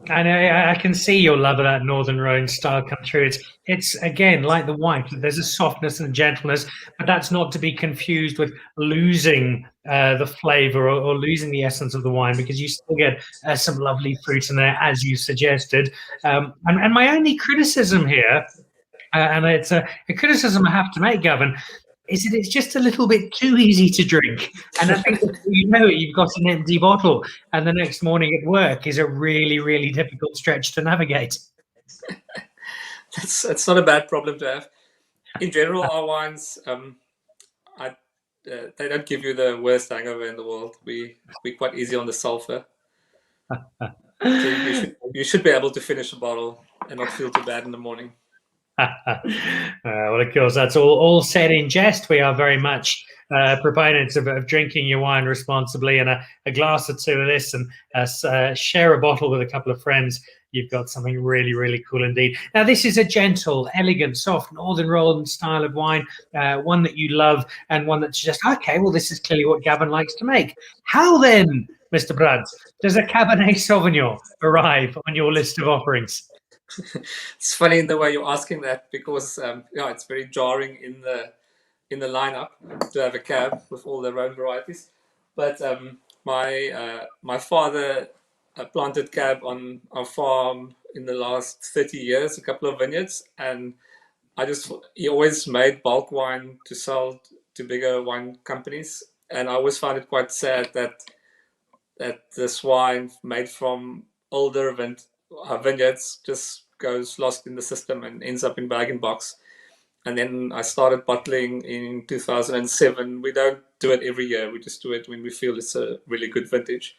And I can see your love of that Northern Rhone style come through. It's again like the white. There's a softness and a gentleness, but that's not to be confused with losing the flavour or losing the essence of the wine, because you still get some lovely fruit in there, as you suggested. And my only criticism here, and it's a criticism I have to make, Gavin, is that it's just a little bit too easy to drink. And I think you've got an empty bottle, and the next morning at work is a really, really difficult stretch to navigate. That's not a bad problem to have. In general, our wines, they don't give you the worst hangover in the world. We're quite easy on the sulfur. So you should be able to finish a bottle and not feel too bad in the morning. Well, of course, that's all said in jest. We are very much proponents of drinking your wine responsibly, and a glass or two of this, and share a bottle with a couple of friends. You've got something really, really cool indeed. Now, this is a gentle, elegant, soft Northern Rhone style of wine, one that you love, and one that's just, okay, well, this is clearly what Gavin likes to make. How then, Mr. Brand, does a Cabernet Sauvignon arrive on your list of offerings? It's funny in the way you're asking that, because it's very jarring in the lineup to have a cab with all the Rhone varieties. But my father planted cab on our farm in the last 30 years, a couple of vineyards, and he always made bulk wine to sell to bigger wine companies, and I always found it quite sad that this wine made from older vineyards just goes lost in the system and ends up in bag-in-box. And then I started bottling in 2007. We don't do it every year. We just do it when we feel it's a really good vintage.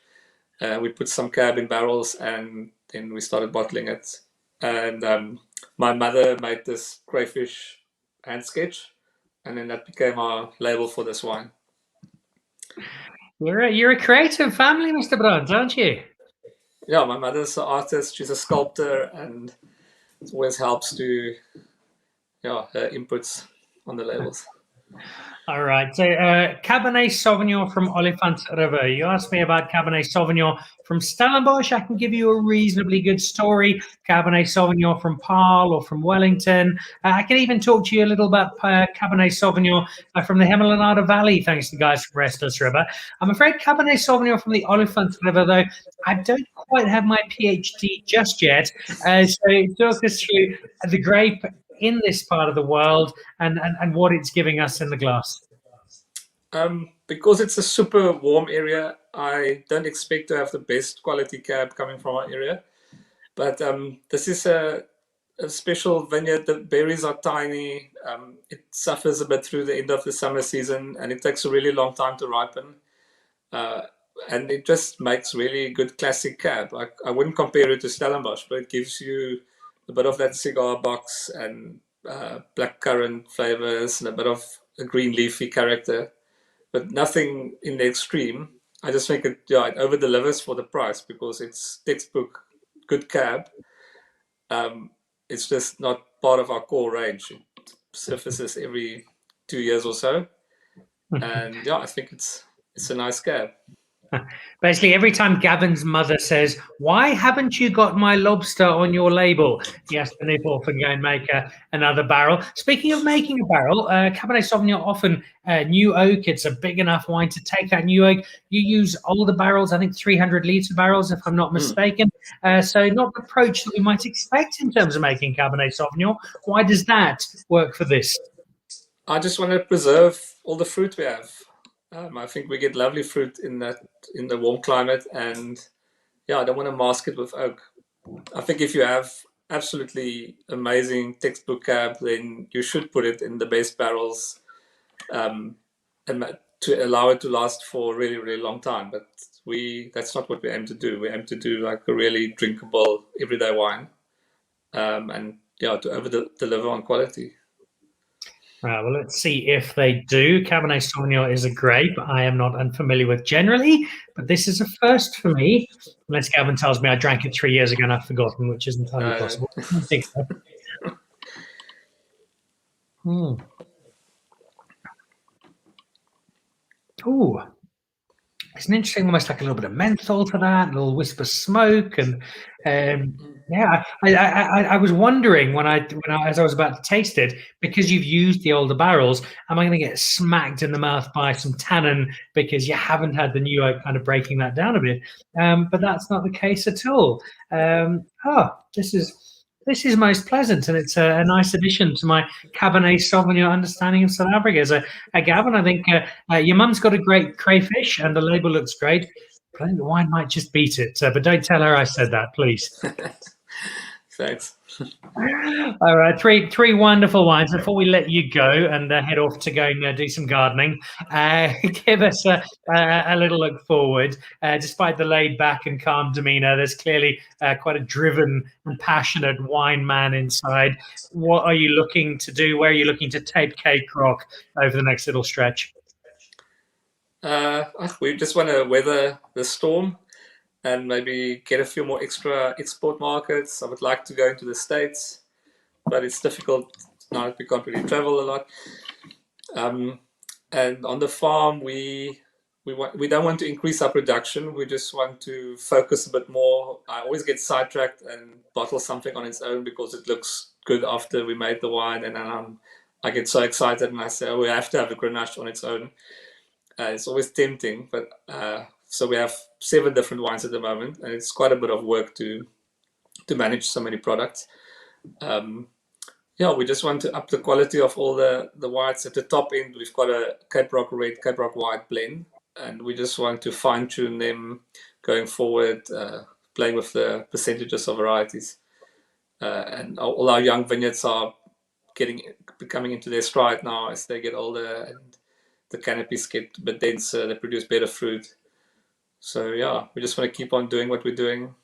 We put some cab in barrels, and then we started bottling it. And my mother made this crayfish hand sketch, and then that became our label for this wine. You're a creative family, Mr. Brand, aren't you? Yeah, my mother's an artist. She's a sculptor, and it always helps to, her inputs on the labels. All right. So Cabernet Sauvignon from Olifant River. You asked me about Cabernet Sauvignon from Stellenbosch. I can give you a reasonably good story. Cabernet Sauvignon from Paarl or from Wellington. I can even talk to you a little about Cabernet Sauvignon from the Hemelanada Valley, thanks to the guys from Restless River. I'm afraid Cabernet Sauvignon from the Olifant River, though, I don't quite have my PhD just yet. So talk us through the grape in this part of the world and what it's giving us in the glass. Because it's a super warm area, I don't expect to have the best quality cab coming from our area. But this is a special vineyard. The berries are tiny. It suffers a bit through the end of the summer season, and it takes a really long time to ripen. And it just makes really good classic cab. I wouldn't compare it to Stellenbosch, but it gives you a bit of that cigar box and blackcurrant flavors and a bit of a green leafy character, but nothing in the extreme. I just think it over delivers for the price, because it's textbook good cab. It's just not part of our core range. It surfaces every 2 years or so, and I think it's a nice cab. Basically, every time Gavin's mother says, "Why haven't you got my lobster on your label?" he has to nip off and go and make another barrel. Speaking of making a barrel, Cabernet Sauvignon often new oak. It's a big enough wine to take that new oak. You use older barrels, I think 300-liter barrels, if I'm not mistaken. So not the approach that we might expect in terms of making Cabernet Sauvignon. Why does that work for this? I just want to preserve all the fruit we have. I think we get lovely fruit in the warm climate, and yeah, I don't want to mask it with oak. I think if you have absolutely amazing textbook cab, then you should put it in the best barrels, and to allow it to last for a really, really long time. But that's not what we aim to do. We aim to do like a really drinkable everyday wine, and yeah, to over deliver on quality. Right, well, let's see if they do. Cabernet Sauvignon is a grape I am not unfamiliar with generally, but this is a first for me. Unless Gavin tells me I drank it 3 years ago and I've forgotten, which is entirely possible. I don't think so. Ooh, it's an interesting, almost like a little bit of menthol to that, a little wisp of smoke, and yeah, I was wondering when as I was about to taste it, because you've used the older barrels, am I going to get smacked in the mouth by some tannin because you haven't had the new oak kind of breaking that down a bit? But that's not the case at all. This is most pleasant, and it's a nice addition to my Cabernet Sauvignon understanding of South Africa. So, Gavin, I think your mum's got a great crayfish, and the label looks great. But I think the wine might just beat it. But don't tell her I said that, please. Thanks. All right, three wonderful wines. Before we let you go and head off to go and do some gardening, give us a little look forward. Despite the laid back and calm demeanor, there's clearly quite a driven and passionate wine man inside. What are you looking to do? Where are you looking to take Cape Rock over the next little stretch? We just want to weather the storm and maybe get a few more extra export markets. I would like to go into the States, but it's difficult now that we can't really travel a lot. And on the farm, we don't want to increase our production. We just want to focus a bit more. I always get sidetracked and bottle something on its own because it looks good after we made the wine, and then I get so excited and I say, oh, we have to have a Grenache on its own. It's always tempting, but so we have 7 different wines at the moment, and it's quite a bit of work to manage so many products. Yeah, we just want to up the quality of all the whites. At the top end, we've got a Cape Rock Red, Cape Rock White blend, and we just want to fine tune them going forward, playing with the percentages of varieties. And all our young vineyards are becoming into their stride now as they get older, and the canopies get a bit denser, they produce better fruit. So yeah, we just want to keep on doing what we're doing.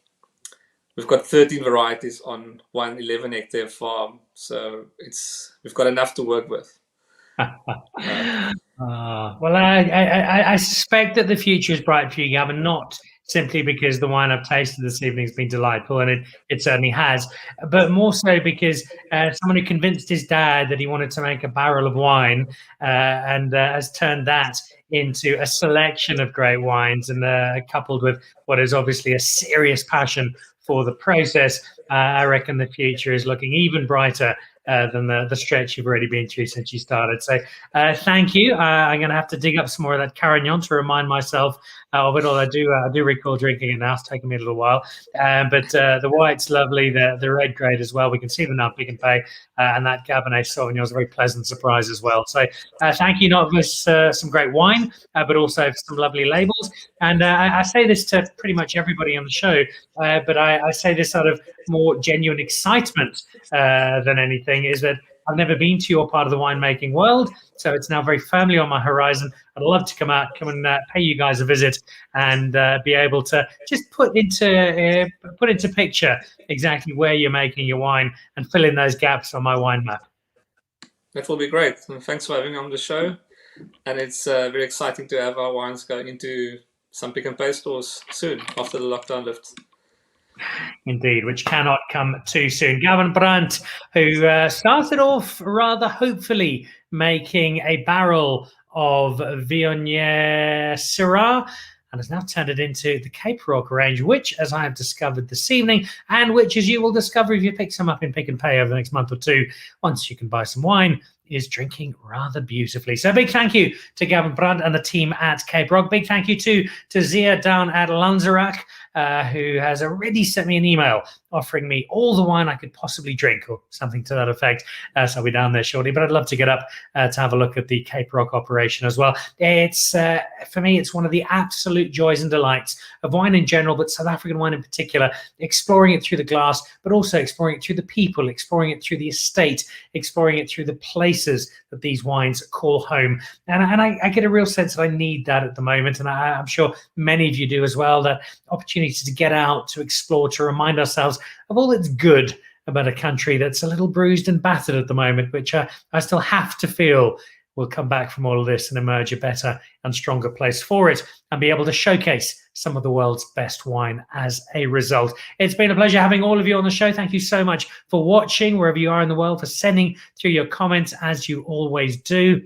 We've got 13 varieties on one 11-hectare farm, so we've got enough to work with. Well, I suspect that the future is bright for you, Gavin, not simply because the wine I've tasted this evening has been delightful, and it certainly has, but more so because someone who convinced his dad that he wanted to make a barrel of wine and has turned that into a selection of great wines, and coupled with what is obviously a serious passion for the process, I reckon the future is looking even brighter than the stretch you've already been through since you started. So thank you. I'm going to have to dig up some more of that Carignan to remind myself of it all. I do recall drinking it now. It's taken me a little while. But the white's lovely. The red great as well. We can see them now, Pick and Pay. And that Cabernet Sauvignon is a very pleasant surprise as well. So thank you, not just some great wine, but also for some lovely labels. And I say this to pretty much everybody on the show, but I say this out of more genuine excitement than anything, is that I've never been to your part of the winemaking world, so it's now very firmly on my horizon. I'd love to come and pay you guys a visit and be able to just put into picture exactly where you're making your wine and fill in those gaps on my wine map. That will be great. And thanks for having me on the show. And it's very exciting to have our wines going into some Pick and Pay stores soon after the lockdown lifts. Indeed, which cannot come too soon. Gavin Brand, who started off rather hopefully making a barrel of Viognier Syrah, and has now turned it into the Cape Rock range, which, as I have discovered this evening, and which, as you will discover if you pick some up in Pick and Pay over the next month or two, once you can buy some wine, is drinking rather beautifully. So a big thank you to Gavin Brand and the team at Cape Rock. Big thank you to Zia down at Lanzerac, who has already sent me an email offering me all the wine I could possibly drink, or something to that effect. So I'll be down there shortly, but I'd love to get up to have a look at the Cape Rock operation as well. It's for me, it's one of the absolute joys and delights of wine in general, but South African wine in particular, exploring it through the glass, but also exploring it through the people, exploring it through the estate, exploring it through the places that these wines call home. And I get a real sense that I need that at the moment, and I'm sure many of you do as well, that opportunity to get out, to explore, to remind ourselves of all that's good about a country that's a little bruised and battered at the moment, which I still have to feel will come back from all of this and emerge a better and stronger place for it, and be able to showcase some of the world's best wine as a result. It's been a pleasure having all of you on the show. Thank you so much for watching, wherever you are in the world, for sending through your comments, as you always do.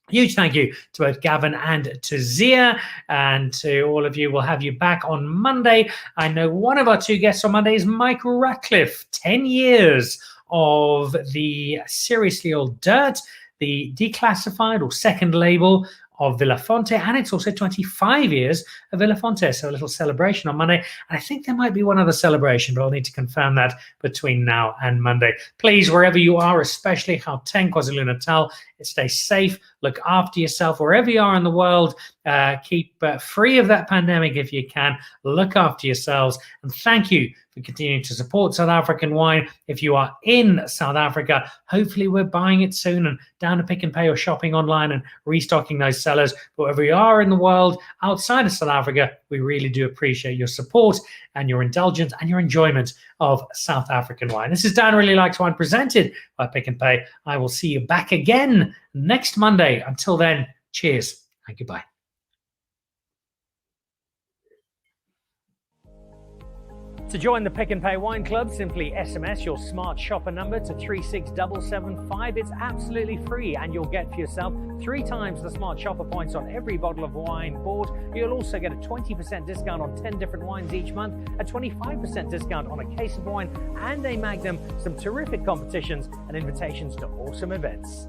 Huge thank you to both Gavin and to Zia, and to all of you. We'll have you back on Monday. I know one of our two guests on Monday is Mike Ratcliffe. 10 years of the Seriously Old Dirt, the declassified or second label of Villafonte, and it's also 25 years of Villafonte, so a little celebration on Monday. And I think there might be one other celebration, but I'll need to confirm that between now and Monday. Please, wherever you are, especially Gauteng, KwaZulu-Natal, stay safe, look after yourself wherever you are in the world. Keep free of that pandemic if you can. Look after yourselves, and thank you for continuing to support South African wine. If you are in South Africa, hopefully we're buying it soon and down to Pick and Pay or shopping online and restocking those cellars. But wherever you are in the world outside of South Africa, we really do appreciate your support and your indulgence and your enjoyment of South African wine. This is Dan Really Likes Wine, presented by Pick and Pay. I will see you back again next Monday. Until then, cheers and goodbye. To join the Pick and Pay Wine Club, simply SMS your smart shopper number to 36775. It's absolutely free, and you'll get for yourself 3 times the smart shopper points on every bottle of wine bought. You'll also get a 20% discount on 10 different wines each month, a 25% discount on a case of wine, and a Magnum, some terrific competitions and invitations to awesome events.